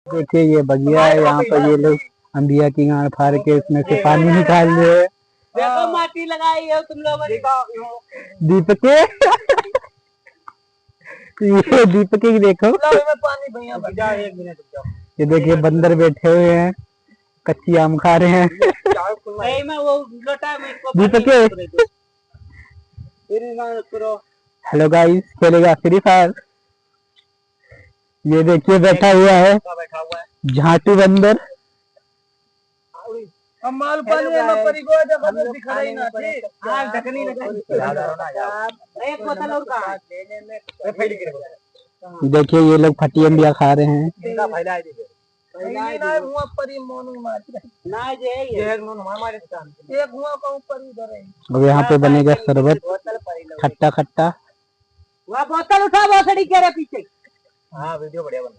देखिए ये बगिया है, यहाँ पर ये लोग अंबिया की गांड फाड़ के इसमें से पानी निकाल रहे हैं। देखो माटी लगाई है तुम लोगों ने। दीपक ये दीपक की देखो। पानी भैया एक मिनट ये देखिए बंदर बैठे हुए हैं, कच्ची आम खा रहे हैं। मैं वो लोटा में इसको दीपक हेलो गाइस, खेलेगा फ्री फायर। ये देखिए बैठा हुआ है झाटू बंदर। माल पानी में परी को जब दिखा रही ना थी हां ढकनी लगा एक बोतल और का देखिए ये लोग फटी अंबिया खा रहे हैं। ना हुआ परी मोनू मार ना जे ये एक हुआ का ऊपर इधर है। अब यहाँ पे बनेगा शरबत खट्टा खट्टा। वहां बोतल उठा बोतड़ी के रे पीछे। हां वीडियो बढ़िया बन